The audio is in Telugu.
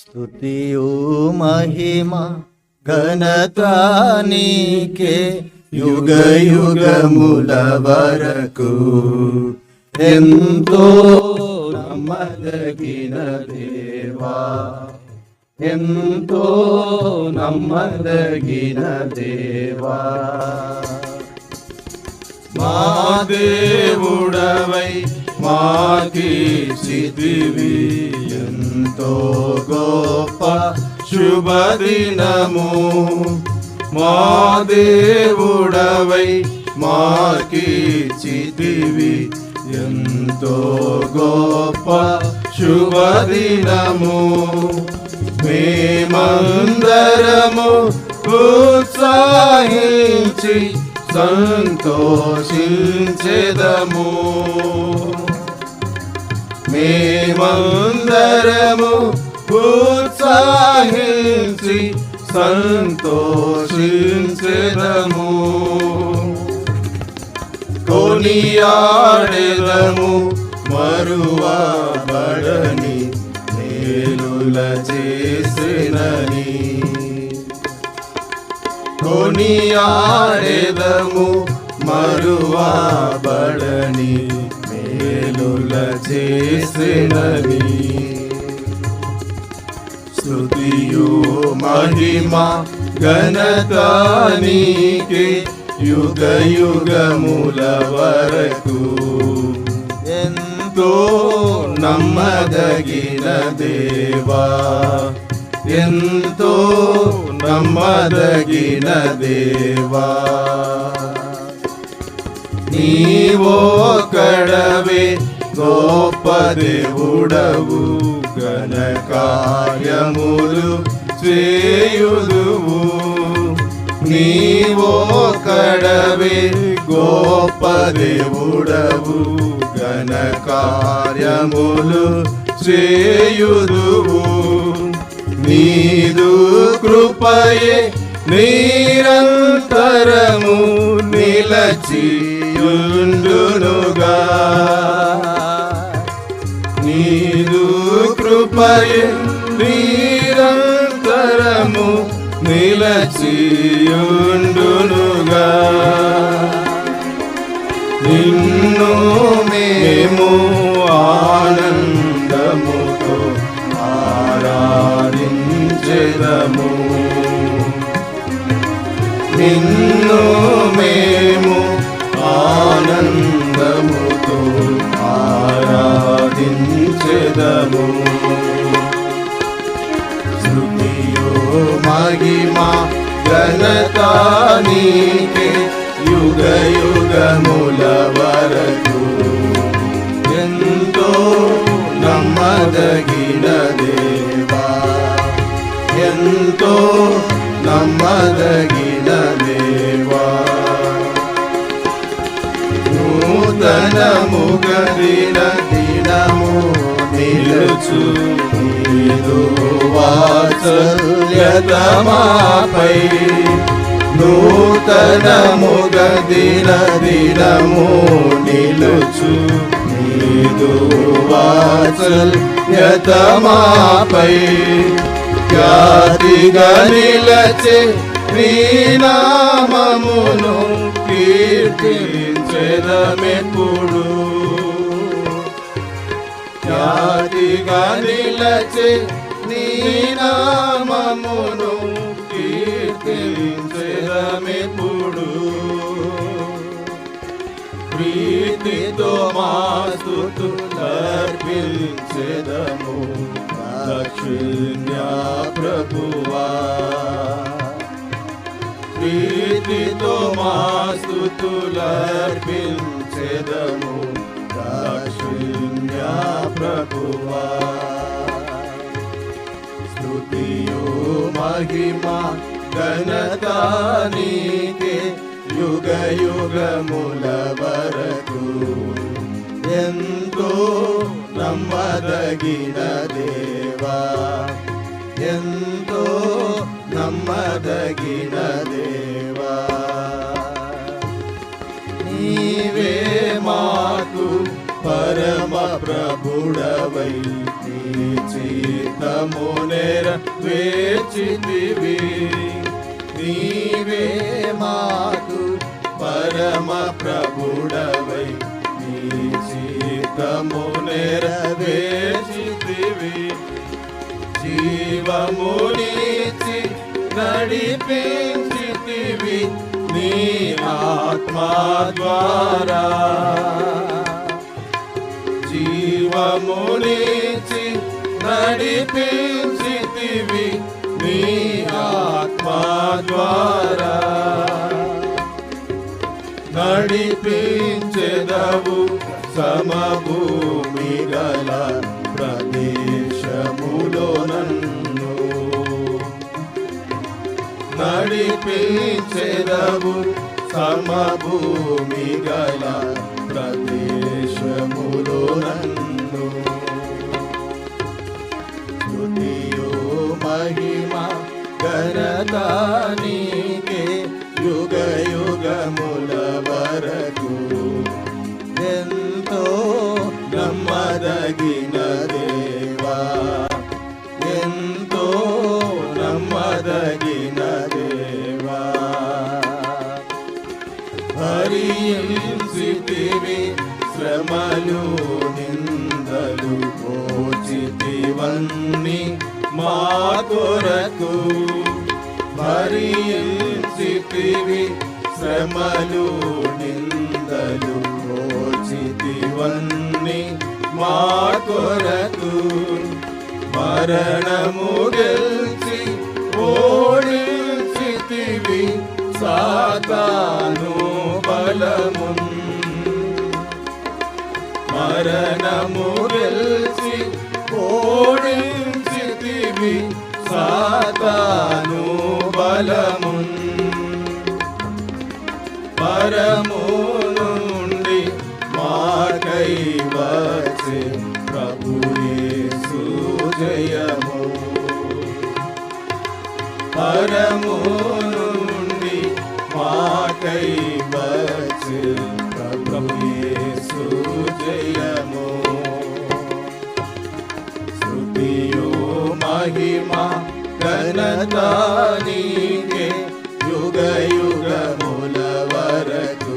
స్తుతియు మహిమ ఘనత నీకే యుగ యుగముల వరకు. ఎంతో నమ్మదగిన దేవా, ఎంతో నమ్మదగిన దేవా. మా దేవుడవై మాకీర్చితివి ఎంతో గొప్ప శుభదినము. మా దేవుడవై మాకీర్చితివి ఎంతో గొప్ప శుభదినము. మేమందరము ఉత్సాహించి సంతోషించెదము. మేమందరము ఉత్సాహించి సంతోషించెదము. కొనియాడెదము మరువబడని మేలుల చేసినని. కొనియాడెదము మరువబడని మేలుల చేసినని. స్తుతియు మహిమ ఘనత నీకే యుగ యుగముల వరకు. ఎంతో నమ్మదగిన దేవా, ఎంతో నమ్మదగిన దేవా. నీవొక్కడవే గొప్ప దేవుడవు, ఘన కార్యములు చేయుదువు. నీవొక్కడవే గొప్ప దేవుడవు, ఘన కార్యములు చేయుదువు. నీదు కృపయే నిరంతరము నిలచియుండునుగా. నీదు కృపయే నిరంతరము నిలచియుండునుగా. నిన్ను మేము ఆనందముతో ఆరాధించెదము. నిన్ను మేము ఆనందముతో ఆరాధించెదము. స్తుతియు మహిమ ఘనత నీకే యుగ యుగముల వరకు. ఎంతో నమ్మదగిన దేవా, ఎంతో నమ్మదగిన దేవా. నూతనముగా దిన దినము నిలుచు నీదు వాత్సల్యత మాపై. నూతనముగా దిన దినము నిలుచు నీదు వాత్సల్యత మాపై. ఖ్యాతిగా నిలచే నీ నామమును కీర్తించెదమెప్పుడు. ఖ్యాతిగా నిలచే నీ నామమును కీర్తించెదమెప్పుడు. ప్రీతితో మా స్తుతులర్పించెదము దక్షిణ్య ప్రభువా. ప్రీతితో మా స్తుతులర్పించెదము దక్షిణ్య ప్రభువా. స్తుతియు మహిమ ఘనత నీకే యుగ యుగముల వరకు. ఎంతో నమ్మదగిన దేవా, ఎంతో నమ్మదగిన దేవా. నీవే మాకు పరమ ప్రభుడవై నీ చిత్తము నెరవేర్చితివి. నీవే మాకు పరమ ప్రభుడవై నీ చిత్తము నెరవేర్చితివి. జీవమునిచి నడిపించితివి నీ ఆత్మా ద్వారా. జీవమునిచి నడిపించితివి నీ ఆత్మా ద్వారా. నడిపించెదవు సమభూమి గల ప్రదేశములో నన్ను. నడిపించెదవు సమభూమి గల ప్రదేశములో నన్ను. స్తుతియు మహిమ ఘనత నీకే యుగ యుగముల వరకు. ఎంతో నమ్మదగిన దేవా, ఎంతో నమ్మదగిన దేవా. భరించితివి శ్రమలు నిందలు పోచితివన్నీ మా కొరకు. భరించితివి శ్రమలు నిందలు పోచితివన్నీ మా కొరకు. మరణము గెలిచి ఓడించితివి సాతాను బలమున్. మరణము గెలిచి ఓడించితివి సాతాను బలమున్. పరము నుండి మాకై వచ్చే ప్రభు యేసు జయము. పరము నుండి మాకై వచ్చే ప్రభు యేసు జయము. స్తుతియు మహిమ ఘనత నీకే యుగ యుగముల వరకు.